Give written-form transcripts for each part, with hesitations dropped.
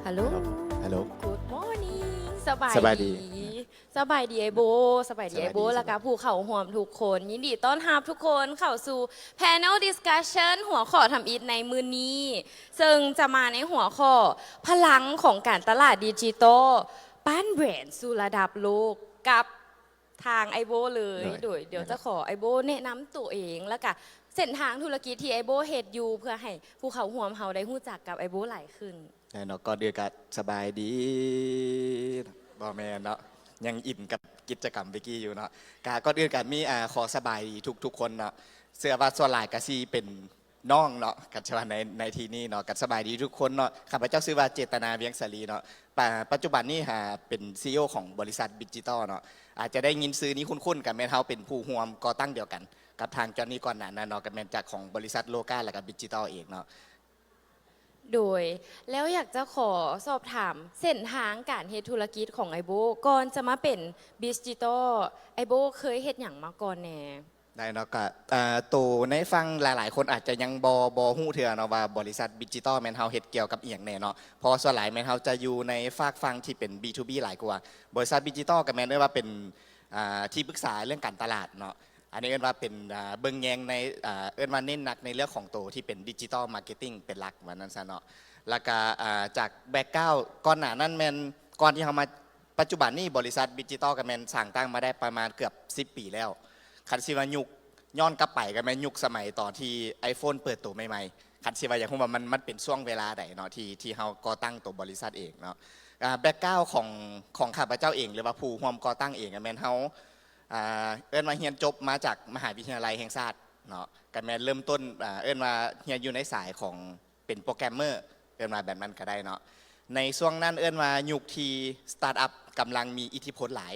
ฮัลโหลฮัลโหล Good morning สบายสบายดี สบายดีไอโบสบายดีไอโบแล้วก็ผู้เข้าห่วมทุกคนยินดีต้อนรับทุกคนเข้าสู่ Panel Discussion หัวข้อทำอิฐในมือนี้ ซึ่งจะมาในหัวข้อพลังของการตลาดดิจิตอลปั้นแบรนด์สู่ระดับโลกกับทางไอโบเลยโดยเดี๋ยวจะขอไอโบแนะนำตัวเองแล้วก็เส้นทางธุรกิจที่ไอโบเฮ็ดอยู่เพื่อให้ผู้เข้าห่วมเฮาได้รู้จักกับไอโบหลายขึ้นแน่เนาะก็เดือกัสบายดีบอแมนเนาะยังอินกับกิจกรรมเมื่อกี้อยู่เนาะก็เดือกัมีขอสบายดีทุกคนเนาะเสื้อว่าส่วนหลายกะซีเป็นน้องเนาะกัจจวันในทีนี้เนาะกัสบายดีทุกคนเนาะข้าพเจ้าชื่อว่าเจตนาเวียงสลีเนาะปัจจุบันนี้เป็นซีอีโอของบริษัทดิจิตอลเนาะอาจจะได้ยินซื้อนี้คุ้นๆกับแมนเฮาเป็นผู้ร่วมก่อตั้งเดียวกันกับทางจอห์นนี่ก่อนหน้านั้นเนาะกับแมนจากของบริษัทโลกาและกับดิจิตอลเองเนาะโดยแล้วอยากจะขอสอบถามเส้นทางการเฮ็ดธุรกิจของไอโบก่อนจะมาเป็นดิจิตอลไอโบเคยเฮ็ดอย่างมาก่อนแน่ได้เนาะก็ตัวในฟังหลายๆคนอาจจะยังบฮู้เถื่อเนาะว่าบริษัทดิจิตอลแมนเฮาเฮ็ดเกี่ยวกับเอียงแน่เนาะเพราะส่วนหลายแมนเฮาจะอยู่ในฝากฟังที่เป็น B2B หลายกว่าบริษัทดิจิตอลกับแมนได้ว่าเป็นที่ปรึกษาเรื่องการตลาดเนาะอันนี้เอิ้นว่าเป็นเบิ่งแยงในเอิ้นว่าเน้นหนักในเรื่องของตัวที่เป็นดิจิตอลมาร์เก็ตติ้งเป็นหลักว่านั้นซะเนาะแล้วก็จากแบ็กกราวด์ก่อนหน้านั้นแมนก่อนที่เฮามาปัจจุบันนี้บริษัทดิจิตอลกับแมนสร้างตั้งมาได้ประมาณเกือบ10 ปีแล้วคันสิว่ายุคย้อนกลับไปกันแม่ยุคสมัยตอนที่ iPhone เปิดตัวใหม่ๆคันสิว่าอย่างว่ามันเป็นช่วงเวลาใดเนาะที่เฮาก่อตั้งตัวบริษัทเองเนาะแบ็กกราวด์ของข้าพเจ้าเองหรือว่าผู้ร่วมก่อตั้งเองแม่นเฮาเอิ้นมาเรียนจบมาจากมหาวิทยาลัยแห่งชาติเนาะกันแม่นเริ่มต้นเอิ้นมาเรียนอยู่ในสายของเป็นโปรแกรมเมอร์เอิ้นมาแบบนั้นก็ได้เนาะในช่วงนั้นเอิ้นมายุคที่สตาร์ทอัพกำลังมีอิทธิพลหลาย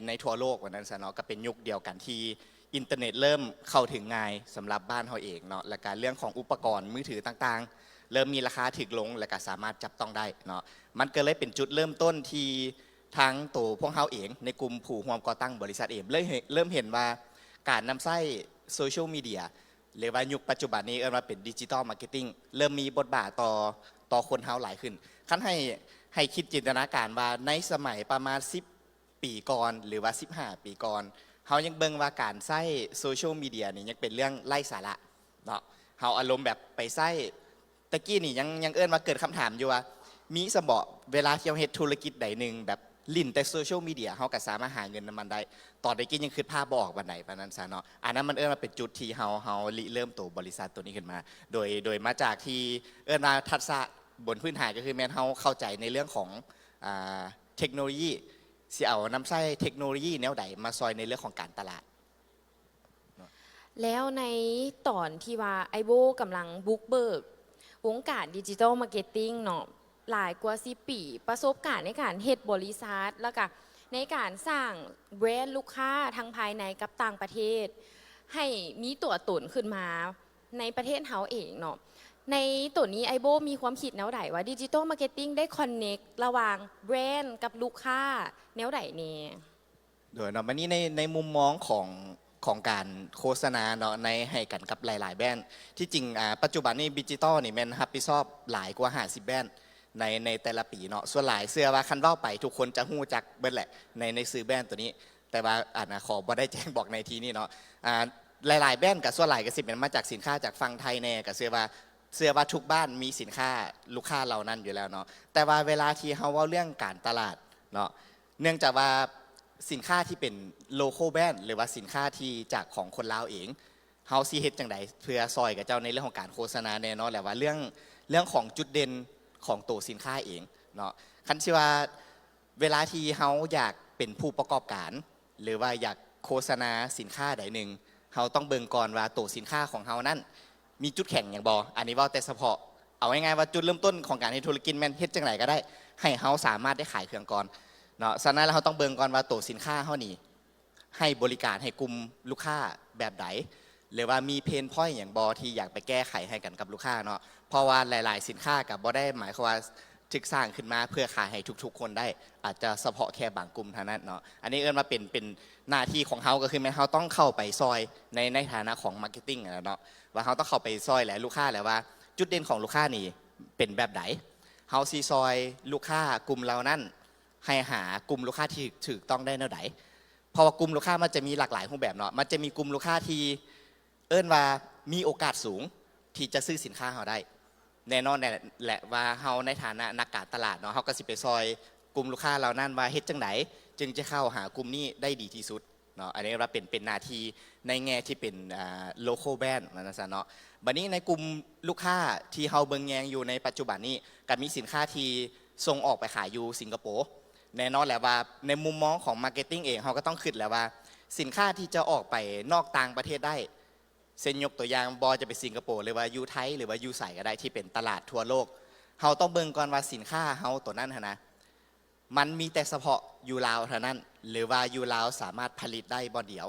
ในทั่วโลกว่านั้นซะเนาะก็เป็นยุคเดียวกันที่อินเทอร์เน็ตเริ่มเข้าถึงง่ายสำหรับบ้านเขาเองเนาะและการเรื่องของอุปกรณ์มือถือต่างๆเริ่มมีราคาถึกลงและก็สามารถจับต้องได้เนาะมันก็เลยเป็นจุดเริ่มต้นที่ทั้งตัวพวกเขาเองในกลุ่มผู้ร่วมก่อตั้งบริษัทเองเริ่มเห็นว่าการนำใช้โซเชียลมีเดียหรือว่ายุคปัจจุบันนี้มาเป็นดิจิตอลมาร์เก็ตติ้งเริ่มมีบทบาทต่อคนเขาหลายขึ้นขั้นให้คิดจินตนาการว่าในสมัยประมาณ10 ปีก่อนหรือว่า15 ปีก่อนเขายังเบิ่งว่าการใช้โซเชียลมีเดียนี่ยังเป็นเรื่องไร้สาระเนาะเขาอารมณ์แบบไปใช้ตะกี้นี่ยังว่าเกิดคำถามอยู่ว่ามีสมบเวลาที่เราเฮ็ดธุรกิจใดหนึ่งแบบลิ่นแต่โซเชียลมีเดียเขาก็สามารถหาเงินมันได้ตอนตะกี้ยังคิดภาพบออกวันไหนปานนั้นซะเนาะอันนั้นมันมาเป็นจุดที่เขาเริ่มตัวบริษัทตัวนี้ขึ้นมาโดยมาจากที่มาทักษะบนพื้นฐานก็คือแม้เขาเข้าใจในเรื่องของเทคโนโลยีสิเอานำใช้เทคโนโลยีแนวใดมาซอยในเรื่องของการตลาดแล้วในตอนที่ว่าไอโบกำลังบุกเบิกวงการดิจิทัลมาร์เก็ตติ้งเนาะหลายกว่า10 ปีประสบการณ์ในการเฮ็ดบริษัทแล้วก็ในการสร้างแบรนด์ลูกค้าทั้งภายในกับต่างประเทศให้มีตัวตนขึ้นมาในประเทศเฮาเองเนาะในตัวนี้ไอโบมีความคิดแนวใดว่าดิจิทัลมาร์เก็ตติ้งได้คอนเนคระหว่างแบรนด์กับลูกค้าแนวใดเนี่ยโดยเนาะวันนี้ในมุมมองของการโฆษณาเนาะในให้กันกับหลายๆแบรนด์ที่จริงปัจจุบันนี้ดิจิตอลนี่แมันรับผิดชอบหลายกว่า50 แบรนด์ในแต่ละปีเนาะส่วนหลายเสื้อว่าคันเล่าไปทุกคนจะหู้จักเบิดแหละในซื้อแบรนด์ตัวนี้แต่ว่าขอบ่ได้แจ้งบอกในทีนี้เนาะหลายๆแบรนด์กับส่วนหลายก็สิเป็นมาจากสินค้าจากฝั่งไทยแน่กับเสื้อว่าทุกบ้านมีสินค้าลูกค้าเหล่านั้นอยู่แล้วเนาะแต่ว่าเวลาที่เขาว่าเรื่องการตลาดเนาะเนื่องจากว่าสินค้าที่เป็นโลโก้แบรนด์หรือว่าสินค้าที่จากของคนลาวเองเฮาซีเฮ็ดจังไดเพื่อซอยกับเจ้าในเรื่องของการโฆษณาแน่นอนแหละว่าเรื่องของจุดเด่นของตัวสินค้าเองเนาะคันที่ว่าเวลาที่เฮาอยากเป็นผู้ประกอบการหรือว่าอยากโฆษณาสินค้าใดหนึ่งเฮาต้องเบิ่งก่อนว่าตัวสินค้าของเฮานั้นมีจุดแข็งอย่างบออันนี้ว่าแต่เฉพาะเอาง่ายๆว่าจุดเริ่มต้นของการให้ธุรกิจแม่นเฮ็ดจังไดก็ได้ให้เฮาสามารถได้ขายเครื่องก่อนเนาะฉะนั้นเราต้องเบิ่งก่อนว่าตัวสินค้าเฮานี่ให้บริการให้กลุ่มลูกค้าแบบไหนหรือว่ามีเพนพอยต์อย่างบอที่อยากไปแก้ไขให้กันกับลูกค้าเนาะเพราะว่าหลายๆสินค้ากับบอได้หมายความว่าถึกสร้างขึ้นมาเพื่อขายให้ทุกๆคนได้อาจจะเฉพาะแค่บางกลุ่มเท่านั้นเนาะอันนี้มาเป็นหน้าที่ของเฮาก็คือแม้เฮาต้องเข้าไปซอยในฐานะของมาร์เก็ตติ้งเนาะว่าเฮาต้องเข้าไปซอยแหละลูกค้าแหละว่าจุดเด่นของลูกค้านี่เป็นแบบไหนเ เฮาซีซอยลูกค้ากลุ่มเรานั่นให้หากลุ่มลูกค้าที่ถูกต้องได้แนวไหนเพราะว่ากลุ่มลูกค้ามันจะมีหลากหลายรูปแบบเนาะมันจะมีกลุ่มลูกค้าที่เอิ้นว่ามีโอกาสสูงที่จะซื้อสินค้าเราได้แน่นอนแหละว่าเฮาในฐานะนักการตลาดเนาะเฮาก็สิไปซอยกลุ่มลูกค้าเรานั่นว่าเฮ็ดจังไหนจึงจะเข้าหากลุ่มนี้ได้ดีที่สุดเนาะอันนี้เราเป็นหน้าที่ในแง่ที่เป็นlocal brand นะจ๊ะเนาะบัดนี้ในกลุ่มลูกค้าที่เฮาเบิ่งแยงอยู่ในปัจจุบันนี้ก็มีสินค้าที่ส่งออกไปขายอยู่สิงคโปร์แน่นอนแหละว่าในมุมมองของมาร์เก็ตติ้งเองเฮาก็ต้องคิดแล้วว่าสินค้าที่จะออกไปนอกต่างประเทศได้เช่นยกตัวอย่างบอจะไปสิงคโปร์หรือว่ายูไทยหรือว่ายูใส่ก็ได้ที่เป็นตลาดทั่วโลกเฮาต้องเบิ่งก่อนว่าสินค้าเฮาตัวนั้นนะมันมีแต่เฉพาะยูลาวเท่านั้นหรือว่ายูลาวสามารถผลิตได้บ่เดียว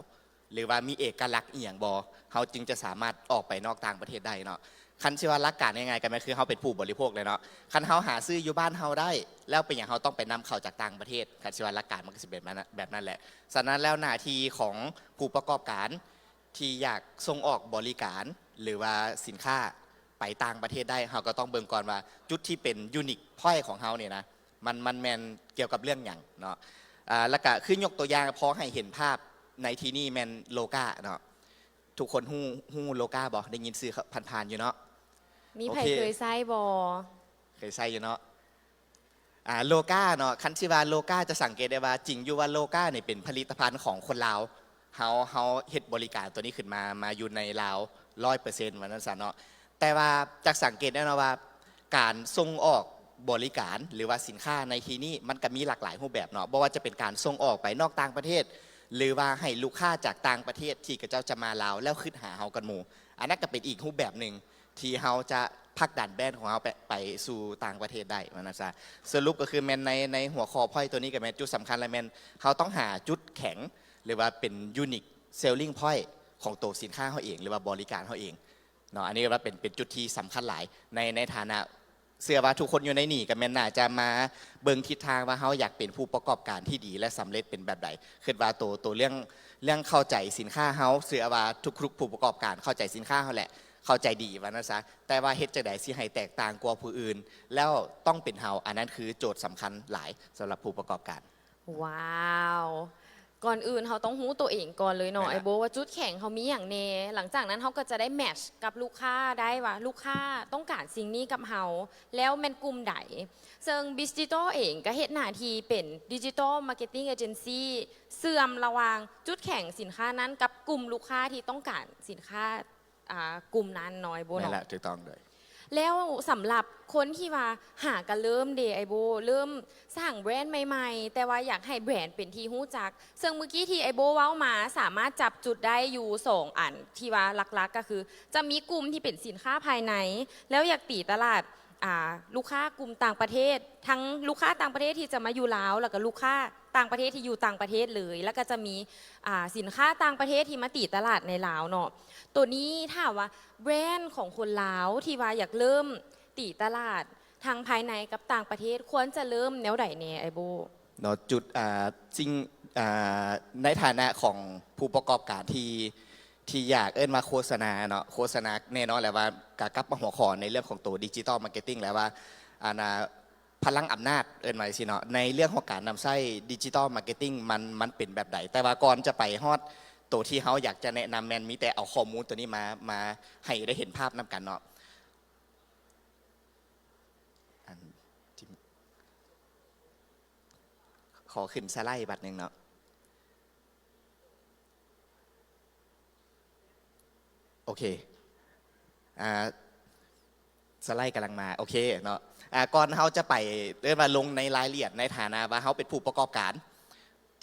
หรือว่ามีเอกลักษณ์อีหยังบ่เฮาจึงจะสามารถออกไปนอกต่างประเทศได้เนาะคันชื่อว่าหลักการยังไงกันไหมคือเฮาเป็นผู้บริโภคเลยเนาะคันเฮาหาซื้ออยู่บ้านเฮาได้แล้วเป็นอย่างเฮาต้องไปนำเข้าจากต่างประเทศคันชื่อว่าหลักการมันก็สิเป็นแบบนั้นแหละฉะนั้นแล้วหน้าที่ของผู้ประกอบการที่อยากส่งออกบริการหรือว่าสินค้าไปต่างประเทศได้เฮาก็ต้องเบิ่งก่อนว่าจุดที่เป็นยูนิคพอยต์ของเฮาเนี่ยนะมันแมนเกี่ยวกับเรื่องอย่างเนาะแล้วก็ขึ้นยกตัวอย่างพอให้เห็นภาพในที่นี่แมนโลกาเนาะทุกคนฮู้โลกาบ่ได้ยินสื่อผ่านๆอยู่เนาะมีไผเคยใส่บ่เคยใส่อยู่เนาะโลกาเนาะคันชิวาโลกาจะสังเกตได้ว่าจริงอยู่ว่าโลกาเนี่ยเป็นผลิตภัณฑ์ของคนลาวเฮาเฮ็ดบริการตัวนี้ขึ้นมาอยู่ในลาว 100% วันนั้นซะเนาะแต่ว่าจากสังเกตได้นะว่าการส่งออกบริการหรือว่าสินค้าในที่นี้มันก็มีหลากหลายรูปแบบเนาะบ่ว่าจะเป็นการส่งออกไปนอกต่างประเทศหรือว่าให้ลูกค้าจากต่างประเทศที่กระเจ้าจะมาลาวแล้วขึ้นหาเฮากันหมู่อันนั้นก็เป็นอีกรูปแบบหนึ่งที่เฮาจะผลักดันแบรนด์ของเฮาไปสู่ต่างประเทศได้นะจ๊ะสรุปก็คือแมนในหัวข้อพอยต์ตัวนี้กับแมนจุดสำคัญและแมนเฮาต้องหาจุดแข็งหรือว่าเป็นยูนิคเซลลิงพอยต์ของตัวสินค้าเฮาเองหรือว่าบริการเฮาเองเนาะอันนี้ก็เป็นจุดที่สำคัญหลายในฐานะเชื่อว่าทุกคนอยู่ในนี่กับแมนน่าจะมาเบิ่งทิศทางว่าเฮาอยากเป็นผู้ประกอบการที่ดีและสำเร็จเป็นแบบใดคิดว่าตัวเรื่องเข้าใจสินค้าเฮาเชื่อว่าทุกผู้ประกอบการเข้าใจสินค้าเฮาแหละเข้าใจดีว่านะจ๊ะแต่ว่าเฮ็ดจังได๋สิให้แตกต่างกว่าผู้อื่นแล้วต้องเป็นเฮาอันนั้นคือโจทย์สำคัญหลายสำหรับผู้ประกอบการว้าวก่อนอื่นเขาต้องหู้ตัวเองก่อนเลยเนาะไอโบว่าจุดแข็งเขามีอย่างเนหลังจากนั้นเขาก็จะได้แมทช์กับลูกค้าได้ว่าลูกค้าต้องการสิ่งนี้กับเขาแล้วแมนกลุ่มใดซึ่งบิสจิตอลเองก็เฮ็ดหน้าที่เป็นดิจิตอลมาร์เก็ตติ้งเอเจนซี่เสื่อมระหว่างจุดแข็งสินค้านั้นกับกลุ่มลูกค้าที่ต้องการสินค้ากลุ่มนั้นน้อยโบนั่นเนาะแหละถูกต้องเลยแล้วสำหรับคนที่ว่าหากันเริ่มเดไอโบเริ่มสร้างแบรนด์ใหม่ๆแต่ว่าอยากให้แบรนด์เป็นที่หู้จักซึ่งเมื่อกี้ที่ไอโบเว้ามาสามารถจับจุดได้อยู่2อันที่ว่าหลักๆก็คือจะมีกลุ่มที่เป็นสินค้าภายในแล้วอยากตีตลาดลูกค้ากลุ่มต่างประเทศทั้งลูกค้าต่างประเทศที่จะมาอยู่ลาวแล้วก็ลูกค้าต่างประเทศที่อยู่ต่างประเทศเลยแล้วก็จะมีสินค้าต่างประเทศที่มาตีตลาดในลาวเนาะตัวนี้ถ้าว่าแบรนด์ของคนลาวที่ว่าอยากเริ่มตีตลาดทางภายในกับต่างประเทศควรจะเริ่มแนวใดเนี่ยไอโบเนาะจุดจริงในฐานะของผู้ประกอบการที่อยากมาโฆษณาเนาะโฆษณาแน่นอนแหละว่ากลับมาหัวข้อในเรื่องของตัวดิจิตอลมาร์เก็ตติ้งแล้วว่าพลังอำนาจมาสิเนาะในเรื่องของการนำใช้ดิจิตอลมาร์เก็ตติ้งมันเป็นแบบใดแต่ว่าก่อนจะไปฮอดตัวที่เขาอยากจะแนะนำแมนมีแต่เอาข้อมูลตัวนี้มาให้ได้เห็นภาพนำกันเนาะขอขึ้นสไลด์บัตรหนึ่งเนาะโอเคสไลด์กำลังมาโอเคเนาะก่อนเขาจะไปเริ่มมาลงในรายละเอียดในฐานะว่าเขาเป็นผู้ประกอบการ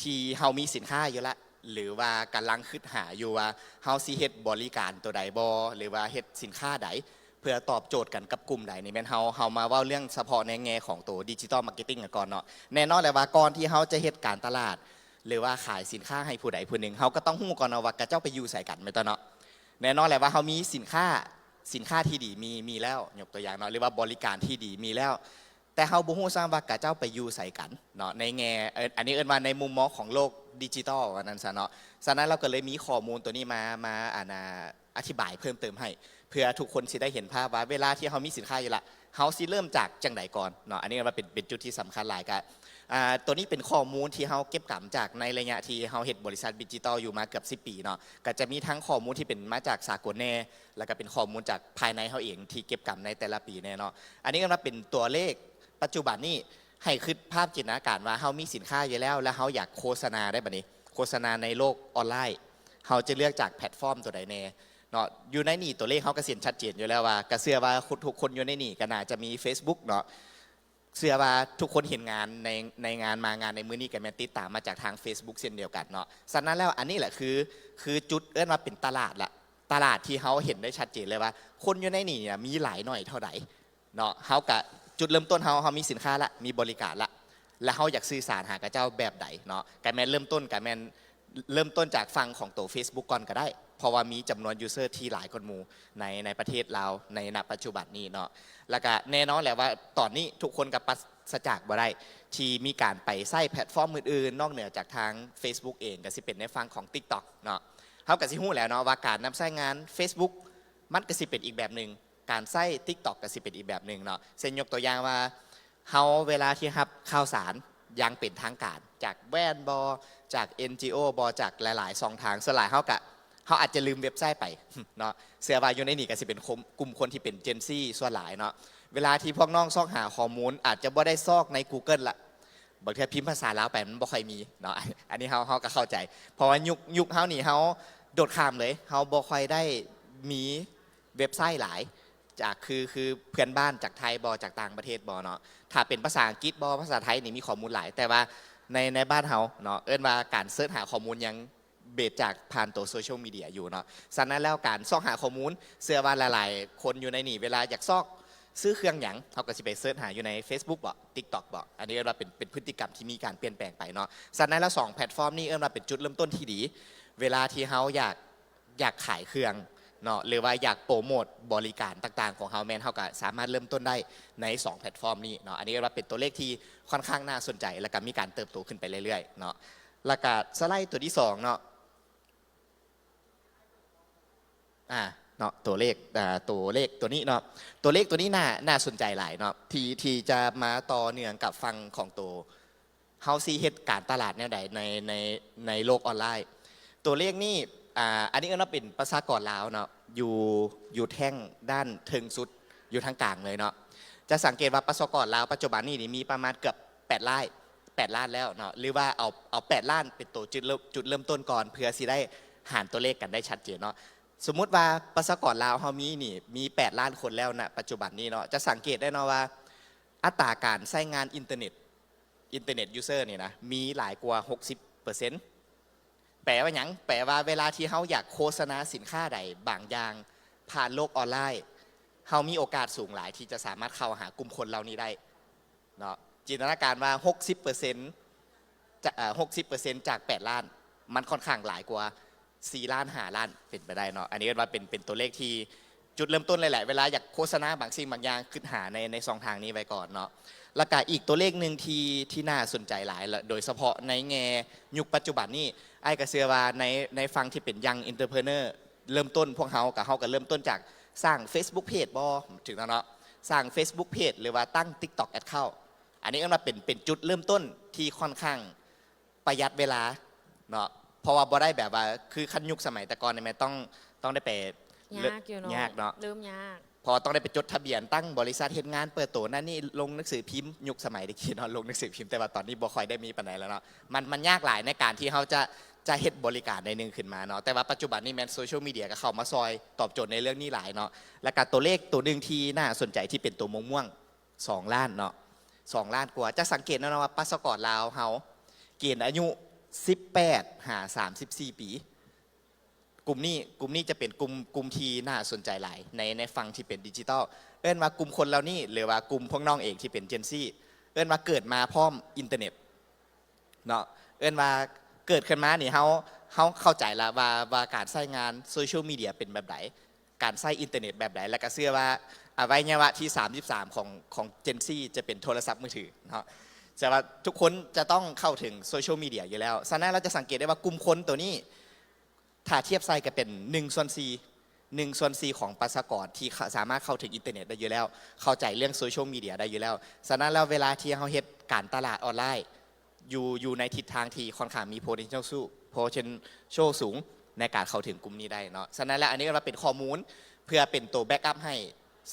ที่เขามีสินค้าอยู่ละหรือว่ากำลังคิดหาอยู่ว่าเฮาสิเฮ็ดบริการตัวใดบ่หรือว่าเฮ็ดสินค้าใดเพื่อตอบโจทย์กันกับกลุ่มใดนี่แม่นเฮามาเว้าเรื่องเฉพาะในแง่ของตัวดิจิตอลมาร์เก็ตติ้งก่อนเนาะแน่นอนแหละว่าก่อนที่เฮาจะเฮ็ดการตลาดหรือว่าขายสินค้าให้ผู้ใดผู้หนึ่งเฮาก็ต้องฮู้ก่อนว่ากระเจ้าไปอยู่ใส่กันแม่นตัวเนาะแน่นอนแหละว่าเฮามีสินค้าที่ดีมีแล้วยกตัวอย่างเนาะหรือว่าบริการที่ดีมีแล้วแต่เฮาบ่ฮู้ซ้ำว่ากะเจ้าไปอยู่ใส่กันเนาะในแง่อันนี้มาในมุมมองของโลกดิจิตอลว่านั้นซะเนาะฉะนั้นเราก็เลยมีข้อมูลตัวนี้มาอธิบายเพิ่มเติมให้เพื่อทุกคนสิได้เห็นภาพว่าเวลาที่เฮามีสินค้าอยู่ละ เฮาสิเริ่มจากจังไดก่อนเนาะอันนี้ก็เป็นจุดที่สำคัญหลายกันตัวนี้เป็นข้อมูลที่เฮาเก็บกำจากในระยะที่เฮาเฮ็ดบริษัทดิจิทัลอยู่มาเกือบ10 ปีเนาะก็จะมีทั้งข้อมูลที่เป็นมาจากสากลแน่แล้วก็เป็นข้อมูลจากภายในเฮาเองที่เก็บกำในแต่ละปีแน่เนาะอันนี้ก็เป็นตัวเลขปัจจุบันนี้ให้คิดภาพจินตนาการว่าเฮามีสินค้าอยู่แล้วเฮาอยากโฆษณาได้บัดนี้โฆษณาในโลกออนไลน์เฮาจะเลือกจากแพลตฟอร์มตัวใดแน่เนาะอยู่ในนี่ตัวเลขเขาก็เสียนชัดเจนอยู่แล้วว่ากระเสื้อว่าทุกคนอยู่ในนี่ก็น่าจะมี Facebook เนาะเสื้อว่าทุกคนเห็นงานในงานมางานในมื้อนี้ก็แม่นติดตามมาจากทาง Facebook เช่นเดียวกันเนาะฉะนั้นแล้วอันนี้แหละคือจุดว่าเป็นตลาดละตลาดที่เขาเห็นได้ชัดเจนเลยว่าคนอยู่ในนี่เนี่ยมีหลายหน่อยเท่าไหร่เนาะเขากะจุดเริ่มต้นเขามีสินค้าละมีบริการละและเขาอยากสื่อสารหากับเจ้าแบบใดเนาะก็แม่นเริ่มต้นจากฟังของตัว Facebook ก่อนก็ได้เพราะว่ามีจำนวนยูเซอร์ที่หลายคนหมู่ในประเทศเราในณปัจจุบันนี้เนาะแล้วก็แน่นอนแหละว่าตอนนี้ทุกคนกับปัสจากบ่ได้ที่มีการไปใช้แพลตฟอร์มอื่นๆนอกเหนือจากทาง Facebook เองก็สิเป็นในฟังของ TikTok เนาะเขาก็สิฮู้แล้วเนาะว่าการนำใช้งาน Facebook มันก็สิเป็นอีกแบบหนึ่งการใช้ TikTok ก็สิเป็นอีกแบบหนึ่งเนาะเช่นยกตัวอย่างว่าเฮาเวลาที่รับข่าวสารยังเป็นทางการจากแบรนด์บอจาก NGO บอจากหลายๆช่องทางสลายเขาอาจจะลืมเว็บไซต์ไปเนาะเสียบายอยู่ในนี่ก็สิเป็นกลุ่มคนที่เป็นเจนซี่ส่วนหลายเนาะเวลาที่พวกน้องซอกหาข้อมูลอาจจะบ่ได้ซอกใน Google ละบางทีพิมพ์ภาษาลาวไปมันบ่ค่อยมีเนาะอันนี้เขาก็เข้าใจเพราะว่ายุคเฮานี่เขาโดดข้ามเลยเขาบ่ค่อยได้มีเว็บไซต์หลายจากคือเพื่อนบ้านจากไทยบอจากต่างประเทศบอเนาะถ้าเป็นภาษาอังกฤษบอภาษาไทยนี่มีข้อมูลหลายแต่ว่าในบ้านเฮาเนาะว่าการเสิร์ชหาข้อมูลยังเบสจากผ่านตัวโซเชียลมีเดียอยู่เนาะฉะนั้นแล้วการซอกหาข้อมูลเสื้อว่าหลายๆคนอยู่ในนี่เวลาอยากซอกซื้อเครื่องหยังเขาก็จะไปเสิร์ชหาอยู่ใน Facebook บ่ TikTok บ่อันนี้ว่าเป็นพฤติกรรมที่มีการเปลี่ยนแปลงไปเนาะฉะนั้นแล้ว2แพลตฟอร์มนี้ว่าเป็นจุดเริ่มต้นที่ดีเวลาที่เขาอยากขายเครื่องเนาะหรือว่าอยากโปรโมทบริการต่างๆของเฮาแมนเขาก็สามารถเริ่มต้นได้ใน2แพลตฟอร์มนี้เนาะอันนี้ว่าเป็นตัวเลขที่ค่อนข้างน่าสนใจและก็มีการเติบโตขึ้นไปเรื่อยๆเนาะแล้วก็สไลด์ตัวที่2เนาะเนาะตัวเลขตัวนี้เนาะตัวเลขตัวนี้น่าสนใจหลายเนาะที่จะมาต่อเนื่องกับฟังของตัวเฮาซีเฮ็ดการตลาดแนวใดในโลกออนไลน์ตัวเลขนี่อันนี้ก็นับเป็นภาษากรลาวเนาะอยู่แท่งด้านเทิงสุดอยู่ทางกลางเลยเนาะจะสังเกตว่าภาษากรลาวปัจจุบันนี่มีประมาณเกือบ8 ล้านแล้วเนาะหรือว่าเอา8 ล้านเป็นตัวจุดเริ่มต้นก่อนเพื่อสิได้หารตัวเลขกันได้ชัดเจนเนาะสมมุติว่าประชากรลาวเฮามี8 ล้านคนแล้วนะปัจจุบันนี้เนาะจะสังเกตได้เนาะว่าอัตราการใช้งานอินเทอร์เน็ตยูเซอร์นี่นะมีหลายกว่า 60%แปลว่าหยังแปลว่าเวลาที่เฮาอยากโฆษณาสินค้าใดบางอย่างผ่านโลกออนไลน์เฮามีโอกาสสูงหลายที่จะสามารถเข้าหากลุ่มคนเหล่านี้ได้เนาะจินตนาการว่า 60%จาก8 ล้านมันค่อนข้างหลายกว่า4 ล้าน5 ล้านเป็นไปได้เนาะอันนี้ก็ว่าเป็นตัวเลขที่จุดเริ่มต้นเลยแหละเวลาอยากโฆษณาบางสิ่งบางอย่างขึ้นหาใน2 ทางนี้ไว้ก่อนเนาะแล้วก็อีกตัวเลขหนึ่งที่น่าสนใจหลายโดยเฉพาะในแง่ยุคปัจจุบันนี้ไอ้กระเสือว่าในฟังที่เป็นยังอินเตอร์เพรเนอร์เริ่มต้นพวกเขาก็เริ่มต้นจากสร้าง Facebook Page บ่ถึงแล้วเนาะสร้าง Facebook Page หรือว่าตั้ง TikTok Account อันนี้ก็มาเป็นจุดเริ่มต้นที่ค่อนข้างประหยัดเวลาเนาะเพราะว่าบ่ได้แบบว่าคือขั้นยุคสมัยแต่ก่อนเนี่ยมันต้องได้ไปยากอยู่เนาะ ยากเนาะ เริ่มยากพอต้องได้ไปจดทะเบียนตั้งบริษัทเฮ็ดงานเปิดตัวนั่นนี่ลงหนังสือพิมพ์ยุคสมัยตะกี้เนาะลงหนังสือพิมพ์แต่ว่าตอนนี้บ่ค่อยได้มีปานใดแล้วเนาะมันยากหลายในการที่เขาจะเฮ็ดบริการในนึงขึ้นมาเนาะแต่ว่าปัจจุบันนี้แมนโซเชียลมีเดียก็เข้ามาซอยตอบโจทย์ในเรื่องนี้หลายเนาะและก็ตัวเลขตัวหนึ่งที่น่าสนใจที่เป็นตัวม่วง2 ล้านเนาะ2 ล้านกว่าจะสังเกตนะว่าปัสกรลาวเฮาเกณฑ์อายุ18 หา 34 ปีกลุ่มนี้จะเป็นกลุ่มที่น่าสนใจหลายในฟังที่เป็นดิจิทัลว่ากลุ่มคนเรานี่หรือว่ากลุ่มพวกน้องเองที่เป็นเจนซี่ว่าเกิดมาพร้อมอินเทอร์เน็ตเนาะว่าเกิดขึ้นมานี่เขาเข้าใจแล้วว่าการใช้งานโซเชียลมีเดียเป็นแบบไหนการใช้อินเทอร์เน็ตแบบไหนและก็เชื่อว่าอวัยวะที่33ของเจนซี่จะเป็นโทรศัพท์มือถือเนาะแต่ว่าทุกคนจะต้องเข้าถึงโซเชียลมีเดียอยู่แล้วฉะนั้นเราจะสังเกตได้ว่ากลุ่มคนตัวนี้ถ้าเทียบไซส์ก็เป็น1/4 1/4ของประชากรที่สามารถเข้าถึงอินเทอร์เน็ตได้อยู่แล้วเข้าใจเรื่องโซเชียลมีเดียได้อยู่แล้วฉะนั้นแล้วเวลาที่เขาเฮ็ดการตลาดออนไลน์อยู่ในทิศทางที่ค่อนข้างมี potential สูงในการเข้าถึงกลุ่มนี้ได้เนาะฉะนั้นแล้วอันนี้ก็เป็นข้อมูลเพื่อเป็นตัวแบ็กอัพให้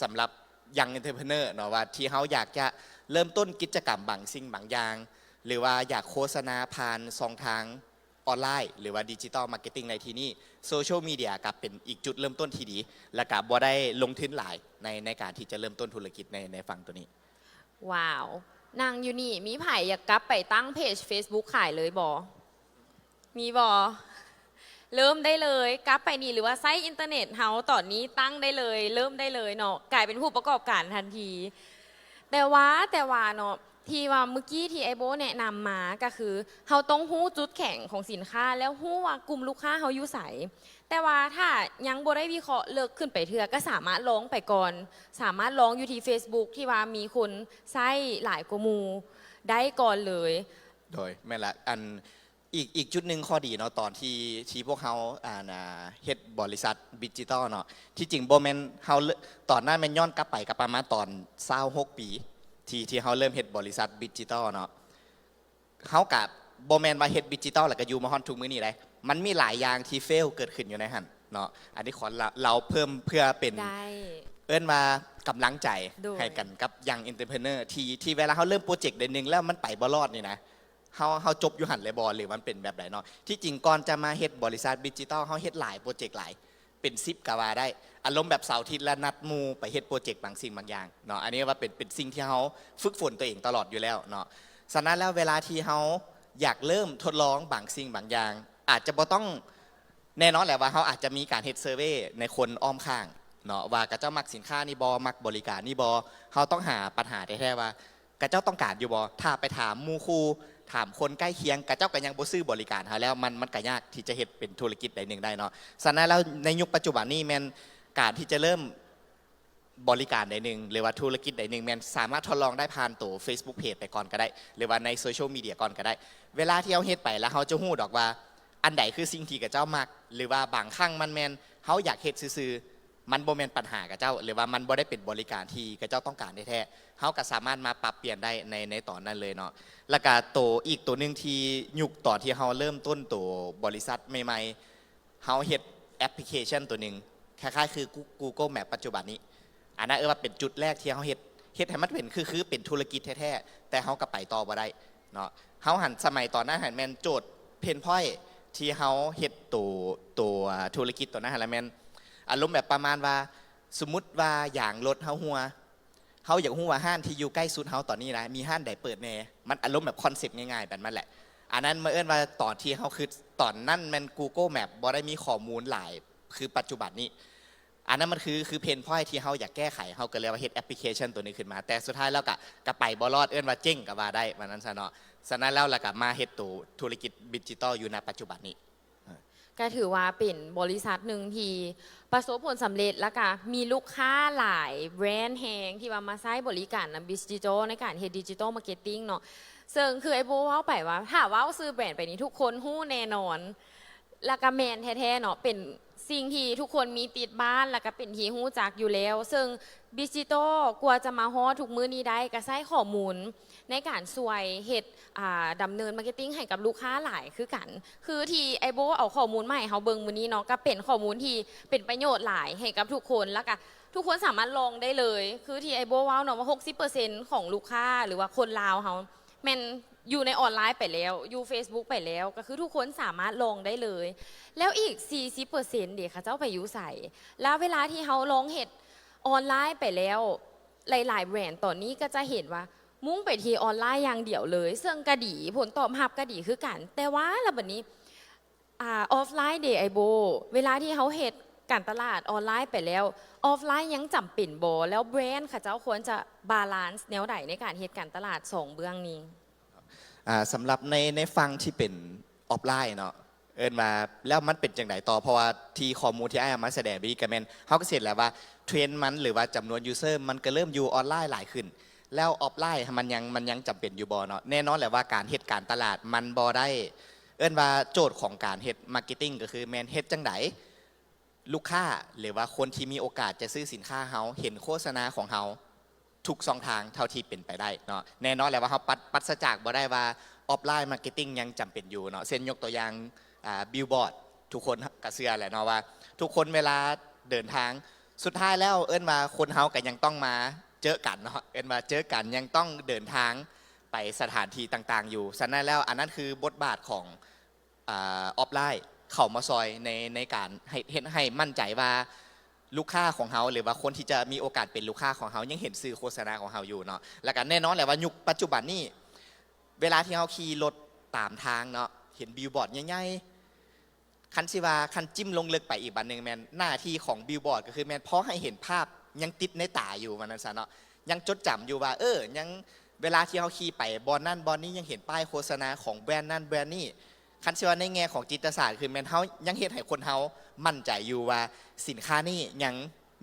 สำหรับยังอินเตอร์เพเนอร์เนาะว่าที่เขาอยากจะเริ่มต้นกิจกรรมบางสิ่งบางอย่างหรือว่าอยากโฆษณาผ่านช่องทางออนไลน์หรือว่าดิจิตอลมาร์เก็ตติ้งในที่นี้โซเชียลมีเดียกับเป็นอีกจุดเริ่มต้นที่ดี และกับบ่ได้ลงทุนหลายในการที่จะเริ่มต้นธุรกิจในฝั่งตัวนี้ว้าวนางอยู่นี่มีไผ่อยากกลับไปตั้งเพจ Facebook ขายเลยบอมีบอเริ่มได้เลยกลับไปนี่หรือว่าไซต์อินเทอร์เน็ตเฮาตอนนี้ตั้งได้เลยเริ่มได้เลยเนาะกลายเป็นผู้ประกอบการทันทีแต่ว่าเนาะที่ว่าเมื่อกี้ที่ไอโบแนะนำมาก็คือเฮาต้องฮู้จุดแข็งของสินค้าแล้วฮู้ว่ากลุ่มลูกค้าเฮาอยู่ไสแต่ว่าถ้ายังบ่ได้วิเคราะห์เลิกขึ้นไปเถื่อก็สามารถลองไปก่อนสามารถลองอยู่ที่ Facebook ที่ว่ามีคนใช้หลายกว่าหมู่ได้ก่อนเลยโดยแม่นละอีกจุดหนึ่งข้อดีเนาะตอนที่พวกเขาเฮ็ดบริษัทดิจิตอลเนาะที่จริงโบแมนเฮาตอนนั้นแมนย้อนกลับไปกับประมาณตอน26 ปีที่เขาเริ่มเฮ็ดบริษัทดิจิตอลเนาะเขากับโบแมนมาเฮ็ดดิจิตอลแล้วก็อยู่มาฮอนทุกมื้อนี้เลยมันมีหลายอย่างที่เฟลเกิดขึ้นอยู่ในหันเนาะอันนี้ขอเราเพิ่มเพื่อเป็นเอิ้นมากำลังใจให้กันกับยังอินเตอร์เพเนอร์ที่เวลาเขาเริ่มโปรเจกต์เดือนนึงแล้วมันไปบ่รอดนี่นะเขาจบอยู่หันเลยบอลหรือมันเป็นแบบไหนเนาะที่จริงก่อนจะมาเฮ็ดบริษัทดิจิตอลเขาเฮ็ดหลายโปรเจกต์หลายเป็น10กว่าได้อารมณ์แบบเสาร์อาทิตย์และนัดมูไปเฮ็ดโปรเจกต์บางสิ่งบางอย่างเนาะอันนี้ว่าเป็นสิ่งที่เขาฝึกฝนตัวเองตลอดอยู่แล้วเนาะฉะนั้นแล้วเวลาที่เขาอยากเริ่มทดลองบางสิ่งบางอย่าง อาจจะบ่ต้องแน่นอนแหละว่าเขาอาจจะมีการเฮ็ดเซอร์เว่ในคนอ้อมข้างเนาะว่ากระเจ้ามักสินค้านี่บอมักบริการนี่บอเขาต้องหาปัญหาแท้ๆว่ากระเจ้าต้องการอยู่บอถ้าไปถามมูคูถามคนใกล้เคียงกระเจ้าก็ยังบ่ซื้อบริการหาแล้วมันก็ยากที่จะเฮ็ดเป็นธุรกิจใดหนึ่งได้เนาะฉะนั้นแล้วในยุคปัจจุบันนี้แมนการที่จะเริ่มบริการใดหนึ่งหรือว่าธุรกิจใดหนึ่งแมนสามารถทดลองได้ผ่านตัว Facebook Page ไปก่อนก็ได้หรือว่าในโซเชียลมีเดียก่อนก็ได้เวลาที่เขาเฮ็ดไปแล้วเขาจะฮู้ดอกว่าอันใดคือสิ่งที่กับเจ้ามักหรือว่าบางครั้งมันแมนเขาอยากเฮ็ดซื่อๆมันบ่แมนปัญหากับเจ้าหรือว่ามันบ่ได้เป็นบริการที่กับเจ้าต้องการแท้ๆเขาก็สามารถมาปรับเปลี่ยนได้ในตอนนั้นเลยเนาะแล้วก็อีกตัวหนึ่งที่ยุคตอนที่เขาเริ่มต้นตัวบริษัทใหม่ๆเขาเฮ็ดแอปพลิเคชันตัวหนึ่งคล้ายๆคือ Google Map ปัจจุบันนี้อันนั้นว่าเป็นจุดแรกที่เขาเฮ็ดให้มันเป็นคือเป็นธุรกิจแท้ๆแต่เขาก็ไปต่อบ่ได้เนาะเขาหันสมัยตอนนั้นหันแมนโจทย์เพนพอยที่เขาเฮ็ดตัวธุรกิจตัวนั้นหันแมนอารมณ์แบบประมาณว่าสมมุติว่าอย่างรถเขาหัวเขาอยากหัวห้านที่อยู่ใกล้สุดเขาตอนนี้นะมีห้านใดเปิดแน่มันอารมณ์แบบคอนเซปต์ง่ายๆแบบนั้นแหละอันนั้นมาเอิ้นว่าตอนที่เขาคือตอนนั้นมัน Google Map บ่ได้มีข้อมูลหลายคือปัจจุบันนี้อันนั้นมันคือเพนพอยที่เขาอยากแก้ไขเขาก็เลยว่าเฮ็ดแอปพลิเคชันตัวนี้ขึ้นมาแต่สุดท้ายแล้วก็ไปบ่รอดเอิ้นว่าเจ๊งก็ว่าได้วันนั้นซะเนาะฉะนั้นแล้วก็มาเฮ็ดตัวธุรกิจดิจิตอลอยู่ในปัจจุบันนี้ก็ถือว่าเป็นบริษัทหนึ่งที่ประสบผลสำเร็จแล้วก็มีลูกค้าหลายแบรนด์แฮงที่ว่ามาใช้บริการดิจิทัลในการเฮ็ดดิจิทัลมาร์เก็ตติ้งเนาะซึ่งคือไอ้โบว่าไปว่าถ้าว่าซื้อแบรนด์ไปนี้ทุกคนฮู้แน่นอนแล้วก็แมนแท้ๆเนาะเป็นสิ่งที่ทุกคนมีติดบ้านแล้วก็เป็นที่ฮู้จักอยู่แล้วซึ่งดิจิทัลกว่าจะมาฮอดทุกมื้อนี้ได้ก็ใช้ข้อมูลในการช่วยเฮ็ดดำเนินมาร์เก็ตติ้งให้กับลูกค้าหลายคือกันคือที่ไอโบเอาข้อมูลมาให้เฮาเบิ่งมื้อนี้เนาะก็เป็นข้อมูลที่เป็นประโยชน์หลายให้กับทุกคนแล้วก็ทุกคนสามารถลองได้เลยคือที่ไอโบว้าวเนาะว่า 60% ของลูกค้าหรือว่าคนลาวเฮาแม่นอยู่ในออนไลน์ไปแล้วอยู่ Facebook ไปแล้วก็คือทุกคนสามารถลองได้เลยแล้วอีก 40% เด็กเขาเจ้าไปอยู่ใส่แล้วเวลาที่เฮาลองเฮ็ดออนไลน์ไปแล้วหลายๆแบรนด์ตอนนี้ก็จะเห็นว่ามุ่งไปที่ออนไลน์อย่างเดียวเลยซึ่งกระดีผลตอบรับกระดีคือกันแต่ว่าระบัดนี้ออฟไลน์เดย์ไอโบเวลาที่เขาเฮ็ดการตลาดออนไลน์ไปแล้วออฟไลน์ยังจำเป็นบ่แล้วแบรนด์เขาเจ้าควรจะบาลานซ์แนวใดในการเฮ็ดการตลาด2เบื้องนี้สำหรับในฟังที่เป็นออฟไลน์เนาะเอิ้นมาแล้วมันเป็นจังไดต่อเพราะว่าที่ข้อมูลที่ไอ้มาแสดงไปก็แม่นเฮาก็เสร็จแล้วว่าเทรนด์มันหรือว่าจำนวนยูเซอร์มันก็เริ่มอยู่ออนไลน์หลายขึ้นแล้วออฟไลน์มันยังจำเป็นอยู่บ่เนาะแน่นอนแหละว่าการเฮ็ดการตลาดมันบ่ได้เอิ้นว่าโจทย์ของการเฮ็ดมาร์เก็ตติ้งก็คือแม่นเฮ็ดจังได ลูกค้าหรือว่าคนที่มีโอกาสจะซื้อสินค้าเฮาเห็นโฆษณาของเฮาทุกช่องทางเท่าที่เป็นไปได้เนาะแน่นอนแหละว่าเฮาปัสจากบ่ได้ว่าออฟไลน์มาร์เก็ตติ้งยังจำเป็นอยู่เนาะเช่นยกตัวอย่างบิลบอร์ดทุกคนก็เชื่อแหละเนาะว่าทุกคนเวลาเดินทางสุดท้ายแล้วเอิ้นมาคนเฮาก็ยังต้องมาเจอกันเนาะเอิ้นมาเจอกันยังต้องเดินทางไปสถานที่ต่างๆอยู่ฉะนั้นแล้วอันนั้นคือบทบาทของออฟไลน์เข้ามาซอยในการให้มั่นใจว่าลูกค้าของเฮาหรือว่าคนที่จะมีโอกาสเป็นลูกค้าของเฮายังเห็นสื่อโฆษณาของเฮาอยู่เนาะแล้วก็แน่นอนแหละว่ายุคปัจจุบันนี้เวลาที่เฮาขี่รถตามทางเนาะเห็นบิลบอร์ดใหญ่ๆคันสิว่าคันจิ้มลงลึกไปอีกบันหนึ่งแมนหน้าที่ของบิลบอร์ดก็คือแมนเพราะให้เห็นภาพยังติดในตาอยู่มันนั้นซะเนาะยังจดจำอยู่ว่ายังเวลาที่เฮาขี่ไปบอลนั่นบอลนี้ยังเห็นป้ายโฆษณาของแบรนด์นั่นแบรนด์นี้คันสิว่าในแง่ของจิตศาสตร์คือแมนเฮายังเห็นให้คนเฮามั่นใจอยู่ว่าสินค้านี้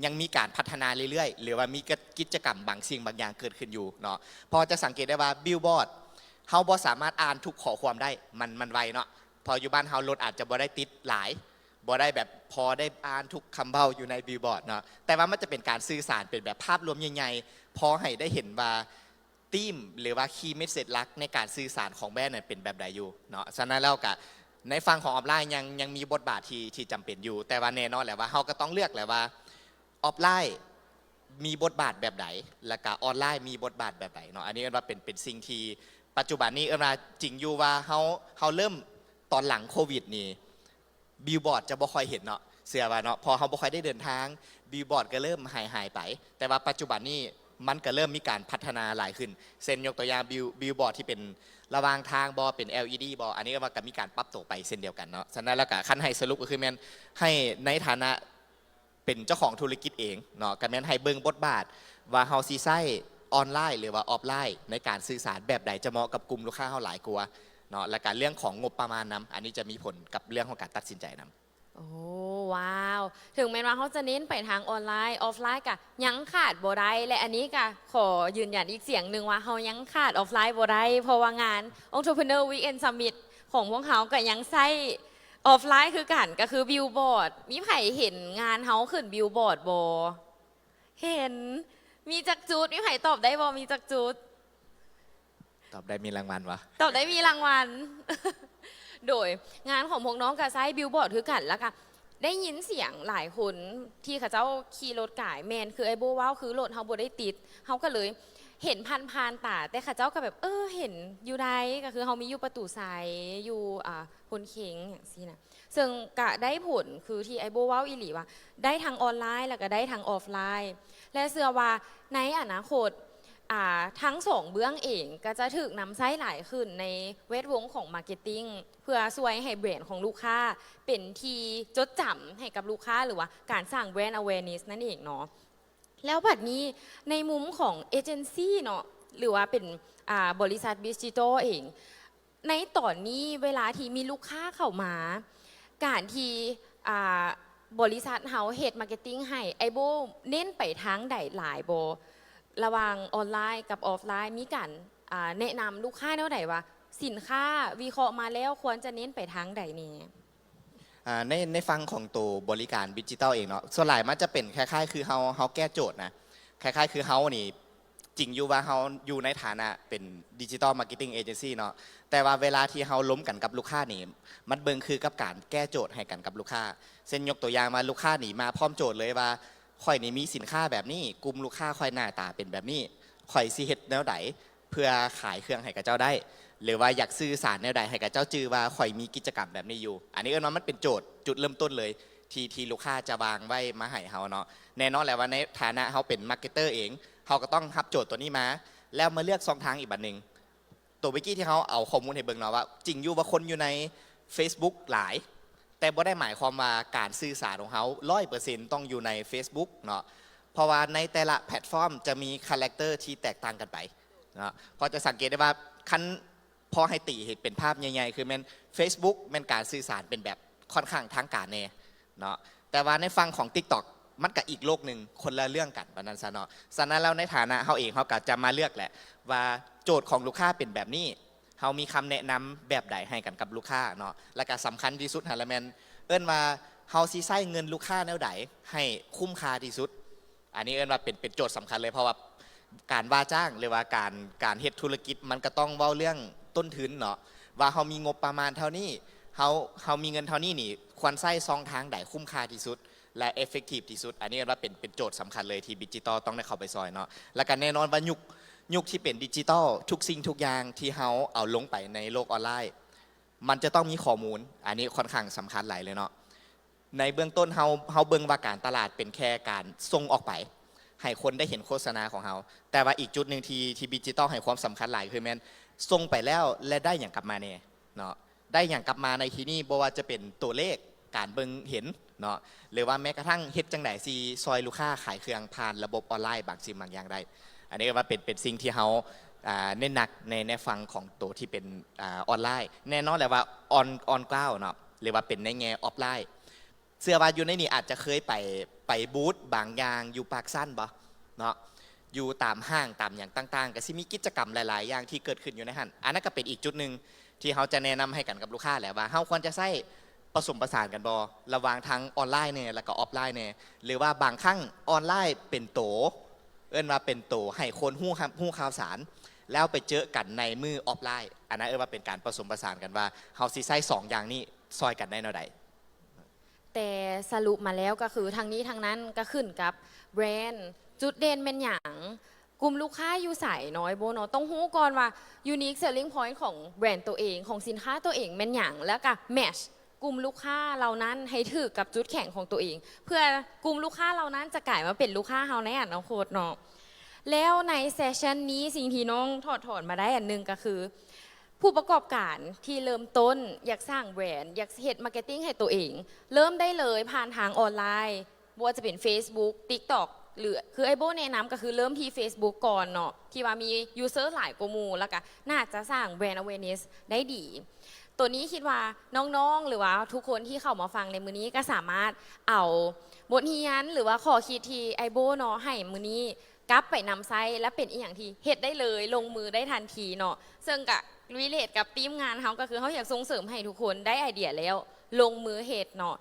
ยังมีการพัฒนาเรื่อยๆหรือว่ามีกิจกรรมบางสิ่งบางอย่างเกิดขึ้นอยู่เนาะพอจะสังเกตได้ว่าบิลบอร์ดเฮาบ่สามารถอ่านทุกข้อความได้มันไวเนาะพออยู่บ้านเฮารถอาจจะบ่ได้ติดหลายบ่ได้แบบพอได้อ่านทุกคำเบ้าอยู่ในบิลบอร์ดเนาะแต่ว่ามันจะเป็นการสื่อสารเป็นแบบภาพรวมใหญ่ๆพอให้ได้เห็นว่าธีมหรือว่าคีย์เมสเสจหลักในการสื่อสารของแบรนด์นั้นเป็นแบบใดอยู่เนาะฉะนั้นแล้วก็ในฝั่งของออฟไลน์ยังมีบทบาทที่จำเป็นอยู่แต่ว่าแน่นอนแหละว่าเฮาก็ต้องเลือกแหละว่าออฟไลน์มีบทบาทแบบไหนและก็ออนไลน์มีบทบาทแบบไหนเนาะอันนี้เอิ้นว่าเป็นสิ่งที่ปัจจุบันนี้เอิ้นว่าจริงอยู่ว่าเฮาเริ่มตอนหลังโควิดนี่บิลบอร์ดจะบ่ค่อยเห็นเนาะเสียว่าเนาะพอเฮาบ่ค่อยได้เดินทางบิลบอร์ดก็เริ่มหายไปแต่ว่าปัจจุบันนี้มันก็เริ่มมีการพัฒนาหลายขึ้นเช่นยกตัวอย่างบิลบอร์ดที่เป็นระหว่างทางบอเป็น LED บออันนี้ก็ว่าก็มีการปรับตัวไปเช่นเดียวกันเนาะฉะนั้นแล้วก็ขั้นให้สรุปก็คือแม่นให้ในฐานะเป็นเจ้าของธุรกิจเองเนาะก็แม่นให้เบิ่งบทบาทว่าเฮาสิใช้ออนไลน์หรือว่าออฟไลน์ในการสื่อสารแบบใดจะเหมาะกับกลุ่มลูกค้าเฮาหลายกว่าเนาะและการเรื่องของงบประมาณนำอันนี้จะมีผลกับเรื่องของการตัดสินใจนำโอ้ว้าวถึงแม้ว่าเขาจะเน้นไปทางออนไลน์ออฟไลน์กะยังขาดบ่ได้และอันนี้กะขอยืนยันอีกเสียงหนึ่งว่าเขายังขาดออฟไลน์บ่ได้เพราะว่างาน Entrepreneur Weekend Summit ของพวกเขาก็ยังใช้ออฟไลน์คือกันก็คือบิลบอร์ดมีไผเห็นงานเขาขึ้นบิลบอร์ดบ่เห็นมีจักจุดมีไผตอบได้บ่มีจักจุดตอบได้มีรางวัลวะตอบได้มีรางวัล โดยงานของพวกน้องกับไซบิลบอร์ดคือกันแล้วก็ได้ยินเสียงหลายคนที่เขาเจ้าขี่รถก่ายแมนคือไอ้โบว้าวคือรถเขาบ่ได้ติดเขาก็เลยเห็นผ่านตาแต่เขาเจ้าก็แบบเห็นอยู่ได้ก็คือเขามีอยู่ประตูสายอยู่พลเข็งอย่างซี่นะซึ่งก็ได้ผลคือที่ไอ้โบว้าวอีหลีว่าได้ทางออนไลน์แล้วก็ได้ทางออฟไลน์และเชื่อว่าในอนาคตทั้งสองเบื้องเองก็จะถึกนำไส้หลายขึ้นในเวทวงของมาร์เก็ตติ้งเพื่อช่วยให้แบรนด์ของลูกค้าเป็นที่จดจำให้กับลูกค้าหรือว่าการสร้างแบรนด์ awareness นั่นเองเนาะแล้วบัดนี้ในมุมของเอเจนซี่เนาะหรือว่าเป็นบริษัทดิจิทัลเองในตอนนี้เวลาที่มีลูกค้าเข้ามาการที่บริษัทเฮาเฮดมาร์เก็ตติ้งให้ไอโบเน้นไปทางใดหลายโบระหว่างออนไลน์กับออฟไลน์มีการแนะนำลูกค้าแนวไหนว่าสินค้าวิเคราะห์มาแล้วควรจะเน้นไปทางใดนี่ในฟังของตัวบริการดิจิทัลเองเนาะส่วนหลายมันจะเป็นคล้ายๆคือเฮาแก้โจทย์นะคล้ายๆคือเฮานี่จริงอยู่ว่าเฮาอยู่ในฐานะเป็นดิจิทัลมาร์เก็ตติ้งเอเจนซี่เนาะแต่ว่าเวลาที่เฮาล้มกันกับลูกค้านี่มันเบิ่งคือกับการแก้โจทย์ให้กันกับลูกค้าเช่นยกตัวอย่างมาลูกค้านี่มาพร้อมโจทย์เลยว่าข่อยนี่มีสินค้าแบบนี้กลุ่มลูกค้าข่อยหน้าตาเป็นแบบนี้ข่อยสิเฮ็ดแนวใดเพื่อขายเครื่องให้กับเจ้าได้หรือว่าอยากสื่อสารแนวใดให้กับเจ้าจือว่าข่อยมีกิจกรรมแบบนี้อยู่อันนี้ว่ามันเป็นโจทย์จุดเริ่มต้นเลยที่ลูกค้าจะวางไว้มาให้เฮาเนาะแน่นอนแหละว่าในฐานะเฮาเป็นมาร์เก็ตเตอร์เองเฮาก็ต้องรับโจทย์ตัวนี้มาแล้วมาเลือกช่องทางอีกแบบนึงตัวเมื่อกี้ที่เขาเอาข้อมูลให้เบิ่งเนาะว่าจริงอยู่ว่าคนอยู่ใน Facebook หลายแต่บ่ได้หมายความว่าการสื่อสารของเขา 100% ต้องอยู่ใน Facebook เนาะเพราะว่าในแต่ละแพลตฟอร์มจะมีคาแรคเตอร์ที่แตกต่างกันไปเนาะพอจะสังเกตได้ว่าคันพอให้ตีเห็นเป็นภาพใหญ่ๆคือมัน Facebook มันการสื่อสารเป็นแบบค่อนข้างทางการแน่เนาะแต่ว่าในฝั่งของ TikTok มันก็อีกโลกหนึ่งคนละเรื่องกันปานนั้นซะเนาะฉะนั้นแล้วในฐานะเฮาเองเฮาก็จะมาเลือกแหละว่าโจทย์ของลูกค้าเป็นแบบนี้เฮามีคำแนะนำแบบใดให้กันกับลูกค้าเนาะและก็สำคัญที่สุดฮะละแมนเอิ้นว่า เฮาสิใช้เงินลูกค้าแนวใดให้คุ้มค่าที่สุดอันนี้เอิ้นว่าเป็นโจทย์สำคัญเลยเพราะว่าการว่าจ้างหรือว่าการเฮ็ดธุรกิจมันก็ต้องเว้าเรื่องต้นทุนเนาะว่าเฮามีงบประมาณเท่านี้เฮามีเงินเท่านี้นี่ควรใช้ซองทางใดคุ้มค่าที่สุดและเอฟเฟกตีฟที่สุดอันนี้ว่าเป็นโจทย์สำคัญเลยที่ดิจิตอลต้องได้เข้าไปซอยเนาะและกันแน่นอนว่ายุคที่เป็นดิจิตอลทุกสิ่งทุกอย่างที่เฮาเอาลงไปในโลกออนไลน์มันจะต้องมีข้อมูลอันนี้ค่อนข้างสำคัญหลายเลยเนาะในเบื้องต้นเฮาเบิ่งว่าการตลาดเป็นแค่การส่งออกไปให้คนได้เห็นโฆษณาของเฮาแต่ว่าอีกจุดหนึ่งที่ดิจิตอลให้ความสำคัญหลายคือแม่นส่งไปแล้วและได้อย่างกลับมาเนี่ยเนาะได้อย่างกลับมาในที่นี่บ่ว่าจะเป็นตัวเลขการเบิ่งเห็นเนาะหรือว่าแม้กระทั่งเฮ็ดจังได๋สิซอยลูกค้าขายเครื่องผ่านระบบออนไลน์บางสิ่งบางอย่างได้อันนี้ก็ว่าเป็นสิ่งที่เฮาเน้นหนักในฝั่งของตัวที่เป็นออนไลน์แน่นอนแหละว่าออนกล้าวเนาะหรือว่าเป็นในแง่ออฟไลน์เสื้อว่าอยู่ในนี่อาจจะเคยไปบูธบางอย่างอยู่ปากสั้นบ่เนาะอยู่ตามห้างตามอย่างต่างๆก็สิมีกิจกรรมหลายๆอย่างที่เกิดขึ้นอยู่ในหันอันนั้นก็เป็นอีกจุดหนึ่งที่เขาจะแนะนำให้กันกับลูกค้าแหละว่าเขาควรจะใช้ผสมผสานกันบ่ระหว่างทั้งออนไลน์เนี่ยแล้วก็ออฟไลน์เนี่ยหรือว่าบางครั้งออนไลน์เป็นโตเอิ้นว่าเป็นโตให้คนฮู้ข่าวสารแล้วไปเจอกันในมือออฟไลน์อันนั้นว่าเป็นการผสมผสานกันว่าเฮาสิใช้สองอย่างนี้ซอยกันได้แนวใดแต่สรุปมาแล้วก็คือทางนี้ทางนั้นก็ขึ้นกับแบรนด์จุดเด่นเป็นอย่างกลุ่มลูกค้าอยู่ใส่น้อยโบเนาะต้องรู้ก่อนว่า unique selling point ของแบรนด์ตัวเองของสินค้าตัวเองเป็นอย่างแล้วก็ match กลุ่มลูกค้าเหล่านั้นให้ถือกับจุดแข็งของตัวเองเพื่อกลุ่มลูกค้าเหล่านั้นจะกลายมาเป็นลูกค้าเฮาในอนาคตเนาะแล้วในเซสชันนี้สิ่งที่น้องถอดมาได้อันหนึงก็คือ ผู้ประกอบการที่เริ่มต้นอยากสร้างแบรนด์อยากเฮ็ดมาร์เก็ตติ้งให้ตัวเองเริ่มได้เลยผ่านทางออนไลน์ว่าจะเป็น Facebook TikTok หรือคือไอโบแนะนำก็คือเริ่มที่ Facebook ก่อนเนาะที่ว่ามียูเซอร์หลายกว่าหมู่แล้วก็น่าจะสร้างแบรนด์ awareness ได้ดี ตัวนี้คิดว่าน้องๆหรือว่าทุกคนที่เข้ามาฟังในมื้อนี้ก็สามารถเอาบทเรียนหรือว่าข้อคิดที่ไอโบเนาะให้มื้อนี้กลับไปนำไซและเป็นอีกอย่างที่เฮ็ดได้เลยลงมือได้ทันทีเนาะซึ่งกับรีเลทกับทีมงานเขาก็คือเขาอยากส่งเสริมให้ทุกคนได้ไอเดียแล้วลงมือเฮ็ดเนาะ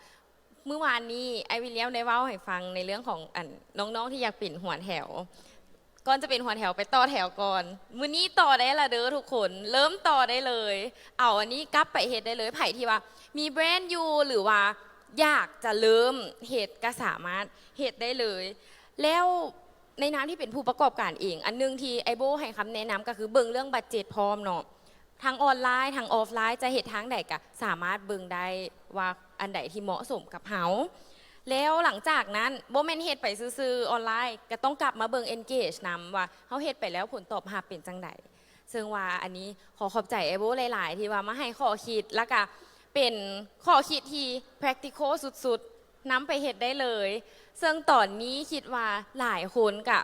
เมื่อวานนี้ไอวิลเลียมได้เล่าให้ฟังในเรื่องของน้องๆที่อยากปิ่นหัวแถวก่อนจะเป็นหัวแถวไปต่อแถวก่อนมื้อนี้ต่อได้ละเด้อทุกคนเริ่มต่อได้เลยเอาอันนี้กลับไปเฮ็ดได้เลยไผ่ที่ว่ามีแบรนด์อยู่หรือว่าอยากจะเริ่มเฮ็ดก็สามารถเฮ็ดได้เลยแล้วในนามที่เป็นผู้ประกอบการเองอันนึงที่ไอโบให้คำแนะนำก็คือเบิ่งเรื่องบัดเจ็ตพร้อมเนาะทางออนไลน์ทางออฟไลน์จะเฮ็ดทางใดก็สามารถเบิ่งได้ว่าอันใดที่เหมาะสมกับเฮาแล้วหลังจากนั้นโบแมนเฮ็ดไปซื้อๆออนไลน์ก็ต้องกลับมาเบิ่ง engage นำว่าเฮาเฮ็ดไปแล้วผลตอบรับเป็นจังไดซึ่งว่าอันนี้ขอขอบใจไอโบหลายๆที่ว่ามาให้ข้อคิดแล้วก็เป็นข้อคิดที่ practical สุดๆนำไปเฮ็ดได้เลยซึ่งตอนนี้คิดว่าหลายคนก็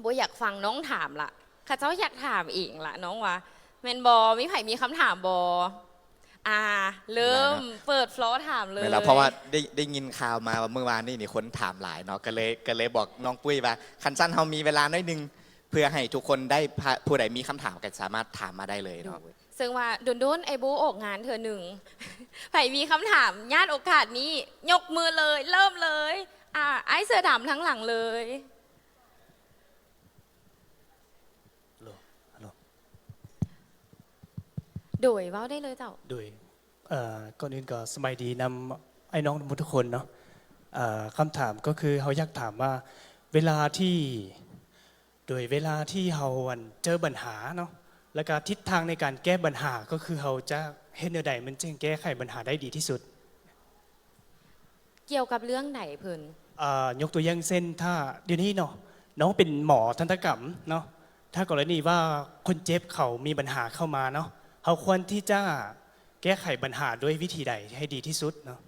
โบอยากฟังน้องถามละข้าเจ้าอยากถามเองละน้องว่าแมนบอมีไผ่มีคำถามบอเริ่มเปิดฟลอร์ถามเลยเพราะว่าได้ยินข่าวมาว่าเมื่อวานนี่คนถามหลายเนาะก็เลยบอกน้องปุ้ยว่าคันสั้นเฮามีเวลาน้อยนึงเพื่อให้ทุกคนได้ผู้ใดมีคำถามก็สามารถถามมาได้เลยเนาะซึ่งว่าโดนไอโบออกงานเธอหนึ่งไผ่มีคำถามญาติโอกาสนี้ยกมือเลยเริ่มเลยไอเสือดำทั้งหลังเลยโดยเว้าได้เลยเจ้าโดยก่อนอื่นก็สบายดีนำไอ้น้องทุกคนเนาะคำถามก็คือเขาอยากถามว่าเวลาที่เขาเจอปัญหาเนาะแล้วก็ทิศทางในการแก้ปัญหาก็คือเขาจะเฮ็ดแนวใดมันจึงแก้ไขปัญหาได้ดีที่สุดเกี่ยวกับเรื่องไหนเพิ่นยกตัวอย่างเช่นถ้าเดี๋ยวนี้เนาะน้องเป็นหมอทันตกรรมเนาะถ้ากรณีว่าคนเจ็บเขามีปัญหาเข้ามาเนาะเขาควรที่จะแก้ไขปัญหาด้วยวิธีใดให้ดีที่สุดเนาะ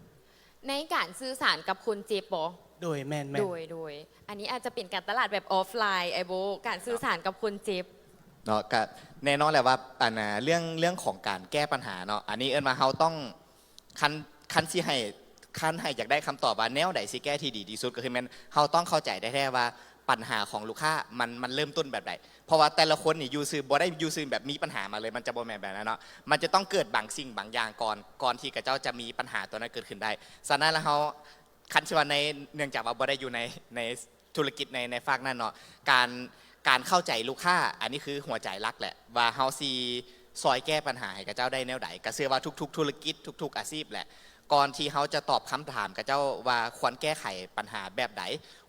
ในการสื่อสารกับคนเจ็บบ่โดยแม่นโดยอันนี้อาจจะเป็นการตลาดแบบออฟไลน์ไอโบการสื่อสารกับคนเจ็บเนาะก็แน่นอนแหละว่าเรื่องของการแก้ปัญหาเนาะอันนี้มาเฮาต้องคันสิให้อยากได้คำตอบว่าแนวใดสิแก้ที่ดีที่สุดก็คือแม่นเฮาต้องเข้าใจได้แท้ว่า ปัญหาของลูกค้ามันเริ่มต้นแบบไหนเพราะว่าแต่ละคนนี่ยูซื้อบ่ได้ยูซื้อแบบมีปัญหามาเลยมันจะบ่แม่นแบบนั้นเนาะมันจะต้องเกิดบางสิ่งบางอย่างก่อนที่กระเจ้าจะมีปัญหาตัวนั้นเกิดขึ้นได้ฉะนั้นแล้วเขาคันชิว่าในเนื่องจากว่าบ่ได้อยู่ในธุรกิจในฝากนั้นเนาะการเข้าใจลูกค้าอันนี้คือหัวใจหลักแหละว่าเฮาซีซอยแก้ปัญหาให้กับเจ้าได้แนวใดก็เชื่อว่าทุกๆธุรกิจทุกๆอาชีพแหละก่อนที่เขาจะตอบคำถามกับเจ้าว่าควรแก้ไขปัญหาแบบใด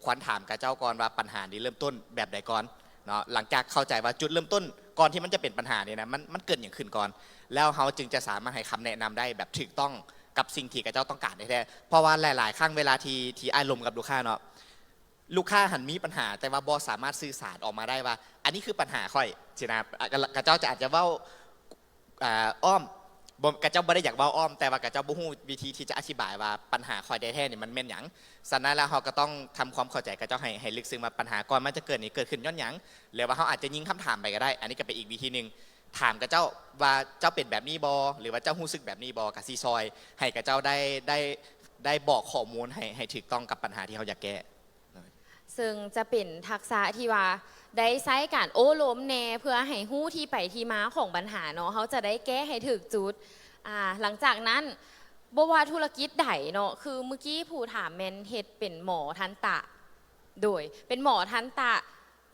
ควรถามกับเจ้าก่อนว่าปัญหานี้เริ่มต้นแบบใดก่อนเนาะหลังจากเข้าใจว่าจุดเริ่มต้นก่อนที่มันจะเป็นปัญหาเนี่ยนะมันเกิดอย่างขึ้นก่อนแล้วเขาจึงจะสามารถให้คำแนะนำได้แบบถูกต้องกับสิ่งที่กับเจ้าต้องการได้แท้เพราะว่าหลายๆครั้งเวลาที่อารมณ์กับลูกค้าเนาะลูกค้าหันมีปัญหาแต่ว่าบอสามารถสื่อสารออกมาได้ว่า อันนี้คือปัญหาค่อยสินะกระเจ้าจะอาจจะเว้าอ้อมกระเจ้าไม่ได้อยากเว้าอ้อมแต่ว่ากระเจ้าบ่ฮู้วิธีที่จะอธิบายว่าปัญหาค่อยได้แท้นี่มันแม่นหยังฉะนั้นแล้วเราก็ต้องทำความเข้าใจกระเจ้าให้ลึกซึ้งว่าปัญหาก่อนมันจะเกิดนี่เกิดขึ้นย้อนหยังหรือว่าเขาอาจจะยิงคำถามไปก็ได้ อันนี้ก็เป็นอีกวิธีหนึ่งถามกระเจ้าว่าเจ้าเป็นแบบนี้บอหรือว่าเจ้ารู้สึกแบบนี้บอกะซีซอยให้กระเจ้าได้บอกข้อมูลให้ถูกต้องกับปัญหาที่เขาอยากแก้ ซึ่งจะเป็นทักษะที่ว่าได้ใช้การโอ้ล้มแน่เพื่อให้หู้ที่ไปที่มาของปัญหาเนาะเขาจะได้แก้ให้ถึกจุดหลังจากนั้นบว่าธุรกิจใดเนาะคือเมื่อกี้ผู้ถามแมนเฮ็ดเป็นหมอทันตะโดยเป็นหมอทันตะ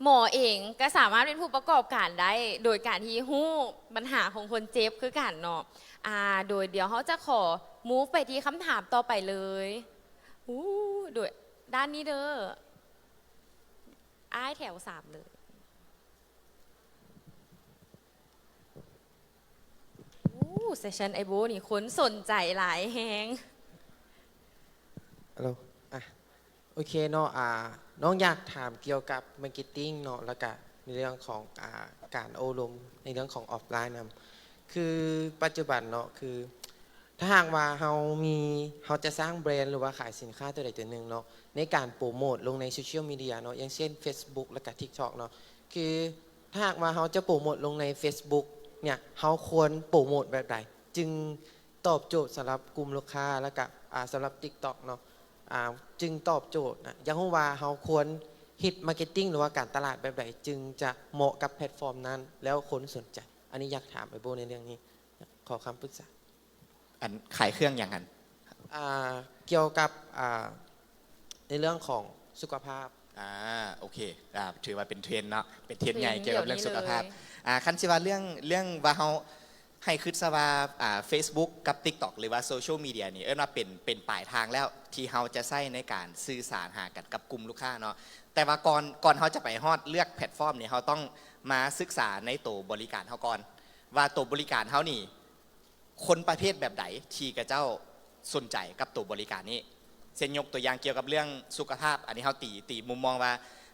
หมอเองก็สามารถเป็นผู้ประกอบการได้โดยการที่หู้ปัญหาของคนเจ็บคือกันเนาะโดยเดี๋ยวเขาจะขอมูฟไปที่คำถามต่อไปเลยโดยด้านนี้เด้ออ้ายแถว3เลยเซสชันไอโบนี่คนสนใจหลายแฮงฮัลโหลโอเคเนาะน้องอยากถามเกี่ยวกับมาร์เก็ตติ้งเนาะแล้วก็ในเรื่องของการอบรมในเรื่องของออฟไลน์นะคือปัจจุบันเนาะคือถ้าหากว่าเราจะสร้างแบรนด์หรือว่าขายสินค้าตัวใดตัวหนึ่งเนาะในการโปรโมทลงในโซเชียลมีเดียเนาะอย่างเช่น Facebook และก็ TikTok เนาะคือถ้าหากว่าเราจะโปรโมทลงใน Facebook เนี่ยเราควรโปรโมทแบบใดจึงตอบโจทย์สำหรับกลุ่มลูกค้าและก็สำหรับ TikTok เนาะจึงตอบโจทย์นะอย่างว่าเราควรฮิตมาร์เก็ตติ้งหรือว่าการตลาดแบบใดจึงจะเหมาะกับแพลตฟอร์มนั้นแล้วคนสนใจอันนี้อยากถามไอโบในเรื่องนี้ขอคำปรึกษาอันขายเครื่องอย่างนั้นเกี่ยวกับในเรื่องของสุขภาพโอเคถือว่าเป็นเทรนเนาะเป็นเทรนใหญ่เกี่ยวกับเรื่องสุขภาพคันชิว่าเรื่องว่าเขาให้คิดซะว่าFacebook กับ TikTok หรือว่าโซเชียลมีเดียนี่ว่าเป็นปลายทางแล้วที่เขาจะใช้ในการสื่อสารหากันกับกลุ่มลูกค้าเนาะแต่ว่าก่อนเขาจะไปฮอดเลือกแพลตฟอร์มนี่เขาต้องมาศึกษาในตัวบริการเขาก่อนว่าตัวบริการเขานี่คนประเภทแบบไหนที่กับเจ้าสนใจกับตัวบริการนี้เช่นยกตัวอย่างเกี่ยวกับเรื่องสุขภาพอันนี้เขาตีมุมมองว่า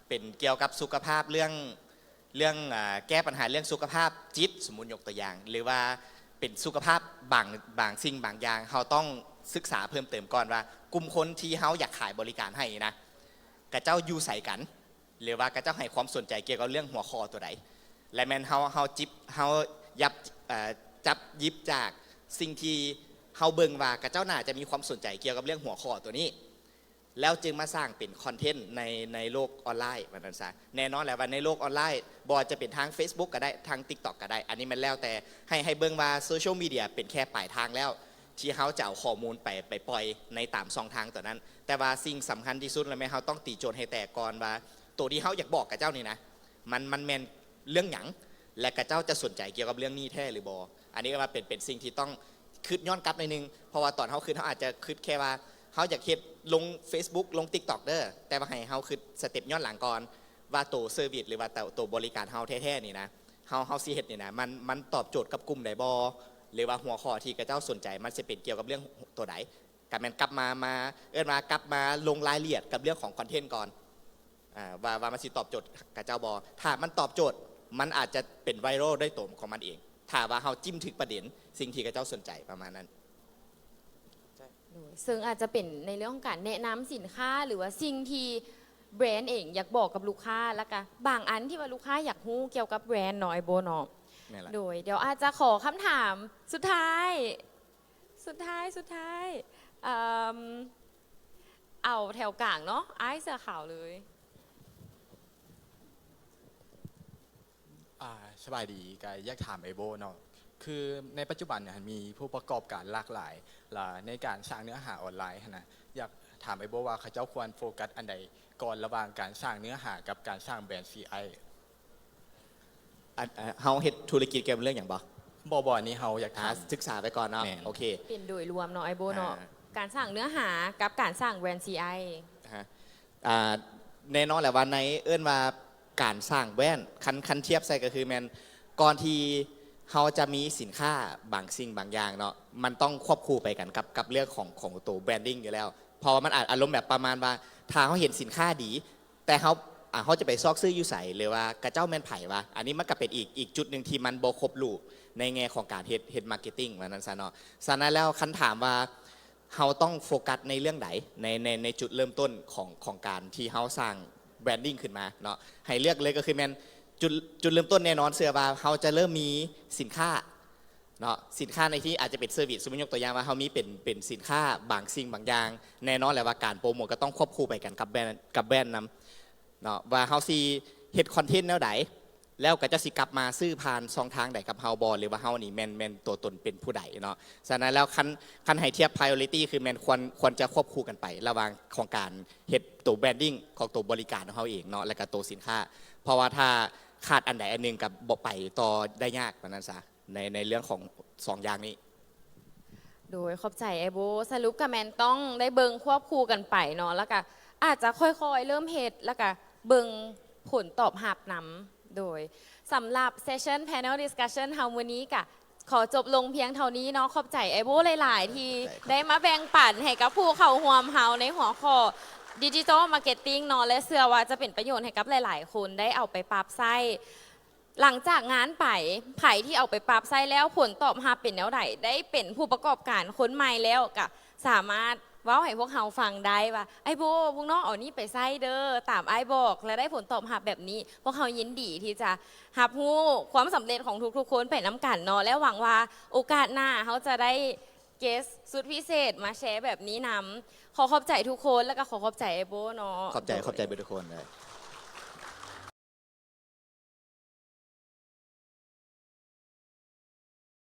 เป็นเกี่ยวกับสุขภาพเรื่องแก้ปัญหาเรื่องสุขภาพจิตสมมุติยกตัวอย่างหรือว่าเป็นสุขภาพบางสิ่งบางอย่างเขาต้องศึกษาเพิ่มเติมก่อนว่ากลุ่มคนที่เขาอยากขายบริการให้นะกระเจ้าอยู่ใส่กันหรือว่ากระเจ้าให้ความสนใจเกี่ยวกับเรื่องหัวข้อตัวใดและแมนเขาจับยิบจากสิ่งที่เขาเบิ่งว่ากระเจ้าน่าจะมีความสนใจเกี่ยวกับเรื่องหัวข้อตัวนี้แล้วจึงมาสร้างเป็นคอนเทนต์ในโลกออนไลน์มันเป็นซะแน่นอนแหละว่าในโลกออนไลน์บอจะเป็นทาง Facebook ก็ได้ทาง TikTok ก็ได้อันนี้มันแล้วแต่ให้เบิ่งว่าโซเชียลมีเดียเป็นแค่ปลายทางแล้วที่เขาจะเอาข้อมูลไปปล่อยในตามช่องทางตัวนั้นแต่ว่าสิ่งสำคัญที่สุดแล้วแม่เขาต้องตีโจทย์ให้แตกก่อนว่าตัวที่เขาอยากบอกกับเจ้านี่นะมันแมนเรื่องหยังและกับเจ้าจะสนใจเกี่ยวกับเรื่องนี้แท้หรือบออันนี้ก็มาเป็นสิ่งที่ต้องคิดย้อนกลับในนึงเพราะว่าตอนเขาอาจจะคิดแค่ว่าเขาอยากเฮ็ดลง Facebook ลง TikTok เด้อแต่ว่าให้เขาคือสเต็ปย้อนหลังก่อนว่าตัวเซอร์วิสหรือว่าตัวบริการเขาแท้ๆนี่นะเขาสิเฮ็ดนี่นะมันตอบโจทย์กับกลุ่มใดบ่หรือว่าหัวข้อที่กระเจ้าสนใจมันจะเป็นเกี่ยวกับเรื่องตัวใดกับแม่นกลับมาลงรายละเอียดกับเรื่องของคอนเทนต์ก่อนว่ามันสิตอบโจทย์กระเจ้าบ่ถ้ามันตอบโจทย์มันอาจจะเป็นไวรัลได้ตัวของมันเองถ้าว่าเขาจิ้มถึงประเด็นสิ่งที่กระเจ้าสนใจประมาณนั้นซึ่งอาจจะเป็นในเรื่องของการแนะนำสินค้าหรือว่าสิ่งที่แบรนด์เองอยากบอกกับลูกค้าแล้วก็บางอันที่ว่าลูกค้าอยากรู้เกี่ยวกับแบรนด์หน่อยโบนอโดยเดี๋ยวอาจจะขอคำถามสุดท้ายเอาแถวกลางเนาะไอ้เสื้อขาวเลย สบายดีก็อยากถามไอโบเนาะคือในปัจจุบันเนี่ยมีผู้ประกอบการหลากหลายในการสร้างเนื้อหาออนไลน์นะอยากถามไอโบว่าเขาเจ้าควรโฟกัสอันใดก่อนระหว่างการสร้างเนื้อหากับการสร้างแบรนด์ CI เฮาเฮ็ดธุรกิจเกี่ยวกับเรื่องอย่างบ่ บอันนี้เฮาอยากถาม ศึกษาไปก่อนเนาะ แม่น โอเค เป็นโดยรวมเนาะไอโบเนาะ อ่า การสร้างเนื้อหากับการสร้างแบรนด์ CI ฮะแน่นอนแหละว่าในเอื้อนว่าการสร้างแบรนด์คันเทียบใส่ก็คือแมนก่อนที่เขาจะมีสินค้าบางสิ่งบางอย่างเนาะมันต้องควบคู่ไปกันกับเรื่องของตัวแบรนดิ้งอยู่แล้วเพราะว่ามันอาจอารมณ์แบบประมาณว่าถ้าเขาเห็นสินค้าดี แต่เขาจะไปซอกซื้ออยู่ใส่หรือว่ากระเจ้าแมนไผ่วะอันนี้มันก็เป็นอีกจุดหนึ่งที่มันโบครบลูกในแง่ของการเฮ็ดมาร์เก็ตติ้งวันนั้นซะเนาะฉะนั้นแล้วคันถามว่า เราต้องโฟกัสในเรื่องไหนในจุดเริ่มต้นของการที่เราสร้างแบรนดิ้งขึ้นมาเนาะให้เลือกเลยก็คือแมนจุดเริ่มต้นแน่นอนเสือว่าเราจะเริ่มมีสินค้าเนาะสินค้าในที่อาจจะเป็นเซอร์วิสสมมติยกตัวอย่างว่าเรามีเป็นสินค้าบางสิ่งบางอย่างแน่นอนแหละว่าการโปรโมทก็ต้องควบคู่ไปกันกับแบรนด์นำเนาะว่าเราซีเฮ็ดคอนเทนต์แนวไหนแล้วก็จะสิกลับมาซื้อผ่านช่องทางใดกับเฮาบอลหรือว่าเฮานี่แมนตัวตนเป็นผู้ใดเนาะฉะนั้นแล้วคันให้เทียบ priority คือแมนควรจะควบคู่กันไประหว่างของการเฮ็ดตัวแบรนดิ้งของตัวบริการของเฮาเองเนาะแล้วก็ตัวสินค้า เพราะว่าถ้าขาดอันใดอันหนึงกับบ่ไปต่อได้ยากแบบนั้นซะในเรื่องของสองอย่างนี้ โดยขอบใจไอโบสรุปกับแมนต้องได้เบิงควบคู่กันไปเนาะแล้วก็อาจจะค่อยๆเริ่มเฮ็ดแล้วก็เบิงผลตอบรับนำโดยสำหรับเซสชัน Panel Discussion เฮาวันนี้ก็ขอจบลงเพียงเท่านี้เนาะขอบใจไอโบหลายๆ ที่ได้มาแบ่งปันให้กับผู้เข้าร่วมเฮาในหัวข้อดิจิทัลมาร์เก็ตติ้งเนาะและเชื่อว่าจะเป็นประโยชน์ให้กับหลายๆ คนได้เอาไปปรับใช้หลังจากงานไผ่ที่เอาไปปรับใช้แล้วผลตอบรับเป็นแนวไหนได้เป็นผู้ประกอบการคนใหม่แล้วก็สามารถเว้าให้พวกเฮาฟังได้ว่าไอ้โบพวกน้องเอานี่ไปใช้เด้อตามไอ้บอกและได้ผลตอบรับแบบนี้ พวกเฮายินดีที่จะรับรู้ความสำเร็จของทุกๆคนไปน้ำกันเนาะและหวังว่าโอกาสหน้าเขาจะได้เกสสุดพิเศษมาแชร์แบบนี้นำขอขอบใจทุกคนแล้วก็ขอขอบใจไอ้โบเนาะ ขอบใจเบอร์ทุกคนเลย